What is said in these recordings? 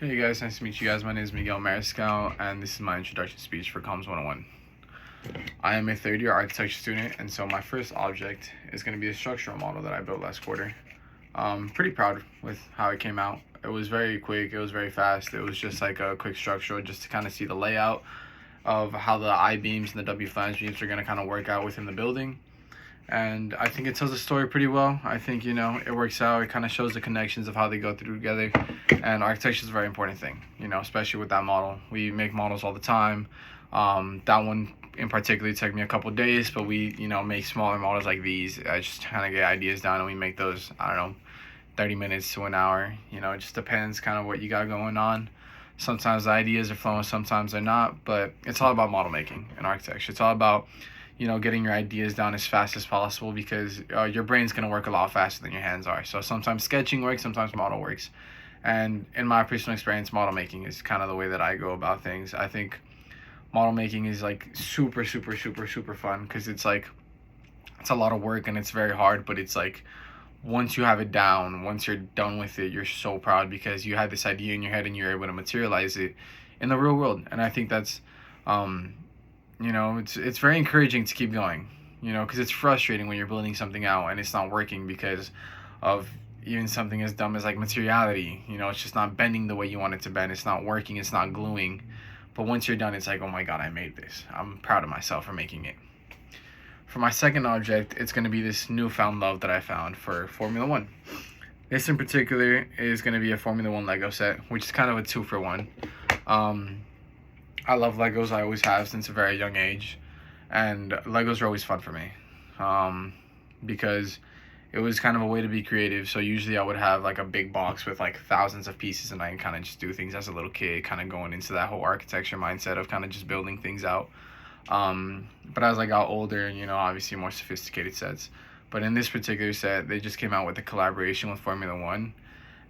Hey guys, nice to meet you guys. My name is Miguel Mariscal, and this is my introduction speech for Comms 101. I am a third-year architecture student, and so my first object is going to be a structural model that I built last quarter. Pretty proud with how it came out. It was very quick, it was very fast. It was just like a quick structural just to kind of see the layout of how the I-beams and the W-flange beams are going to kind of work out within the building. And I think it tells the story pretty well. I think, it works out. It kind of shows the connections of how they go through together. And architecture is a very important thing, especially with that model. We make models all the time. That one in particular took me a couple days, but we, make smaller models like these. I just kind of get ideas down and we make those, 30 minutes to an hour. It just depends kind of what you got going on. Sometimes the ideas are flowing, sometimes they're not, but it's all about model making in architecture. It's all about getting your ideas down as fast as possible, because your brain's going to work a lot faster than your hands are. So sometimes sketching works, sometimes model works. And in my personal experience, model making is kind of the way that I go about things. I think model making is like super fun, because it's a lot of work and it's very hard, but it's like once you have it down, once you're done with it, you're so proud because you had this idea in your head and you're able to materialize it in the real world. And I think that's it's very encouraging to keep going, because it's frustrating when you're building something out and it's not working because of even something as dumb as like materiality. It's just not bending the way you want it to bend. It's not working. It's not gluing. But once you're done, it's like, oh my God, I made this. I'm proud of myself for making it. For my second object, it's going to be this newfound love that I found for Formula One. This in particular is going to be a Formula One Lego set, which is kind of a 2-for-1. I love Legos. I always have since a very young age, and Legos are always fun for me, because it was kind of a way to be creative. So usually I would have like a big box with like thousands of pieces, and I can kind of just do things as a little kid, kind of going into that whole architecture mindset of kind of just building things out. But as I got older, obviously more sophisticated sets. But in this particular set, they just came out with a collaboration with Formula One.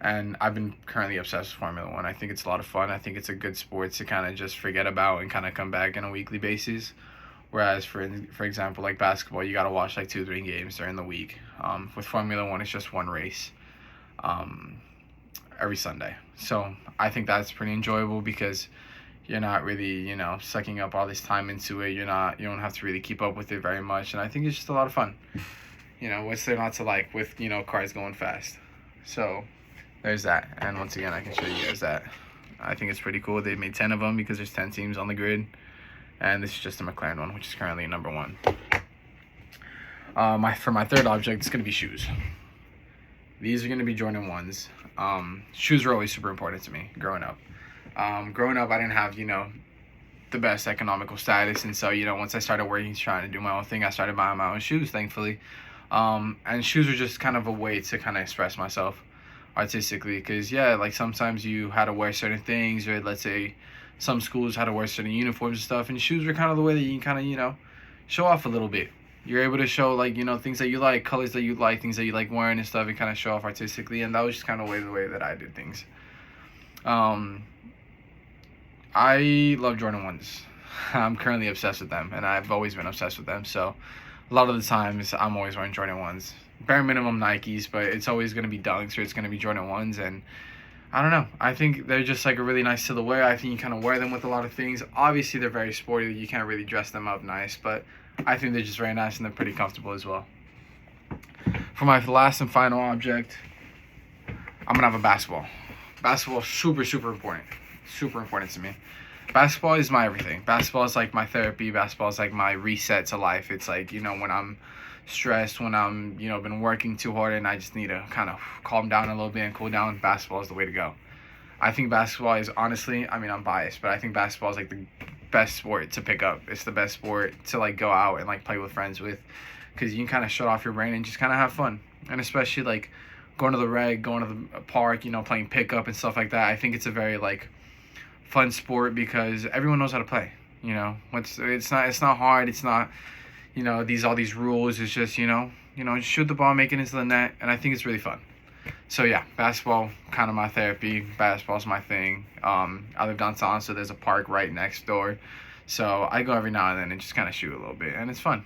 And I've been currently obsessed with Formula One. I think it's a lot of fun. I think it's a good sport to kind of just forget about and kind of come back on a weekly basis. Whereas, for example, like basketball, you got to watch like 2 or 3 games during the week. With Formula One, it's just one race every Sunday. So I think that's pretty enjoyable because you're not really, sucking up all this time into it. You don't have to really keep up with it very much. And I think it's just a lot of fun. What's there not to like with, cars going fast? So there's that. And once again, I can show you guys that. I think it's pretty cool. They made 10 of them because there's 10 teams on the grid. And this is just a McLaren one, which is currently number 1. For my third object, it's going to be shoes. These are going to be Jordan 1s. Shoes were always super important to me growing up. Growing up, I didn't have, the best economical status. And so, once I started working, trying to do my own thing, I started buying my own shoes, thankfully. And shoes were just kind of a way to kind of express myself artistically, because like sometimes you had to wear certain things, or let's say some schools had to wear certain uniforms and stuff, and shoes were kind of the way that you can kind of show off a little bit. You're able to show like things that you like, colors that you like, things that you like wearing and stuff, and kind of show off artistically. And that was just kind of the way that I did things. I love Jordan 1s. I'm currently obsessed with them, and I've always been obsessed with them. So a lot of the times I'm always wearing Jordan 1s. Bare minimum Nikes, but it's always going to be Dunks, or it's going to be Jordan 1s. And I don't know, I think they're just like a really nice to the wear. I think you kind of wear them with a lot of things. Obviously they're very sporty, you can't really dress them up nice, but I think they're just very nice and they're pretty comfortable as well. For my last and final object, I'm gonna have a basketball. Basketball is super important to me. Basketball is my everything. Basketball is like my therapy. Basketball is like my reset to life. It's like, when I'm stressed, when I'm, been working too hard and I just need to kind of calm down a little bit and cool down, basketball is the way to go. I think basketball is honestly, I'm biased, but I think basketball is like the best sport to pick up. It's the best sport to like go out and like play with friends with, because you can kind of shut off your brain and just kind of have fun. And especially like going to the reg, going to the park, playing pickup and stuff like that. I think it's a very like fun sport because everyone knows how to play. It's not hard. It's not all these rules. It's just just shoot the ball, make it into the net, and I think it's really fun. So yeah, basketball kind of my therapy. Basketball's my thing. I live downtown, so there's a park right next door, so I go every now and then and just kind of shoot a little bit, and it's fun.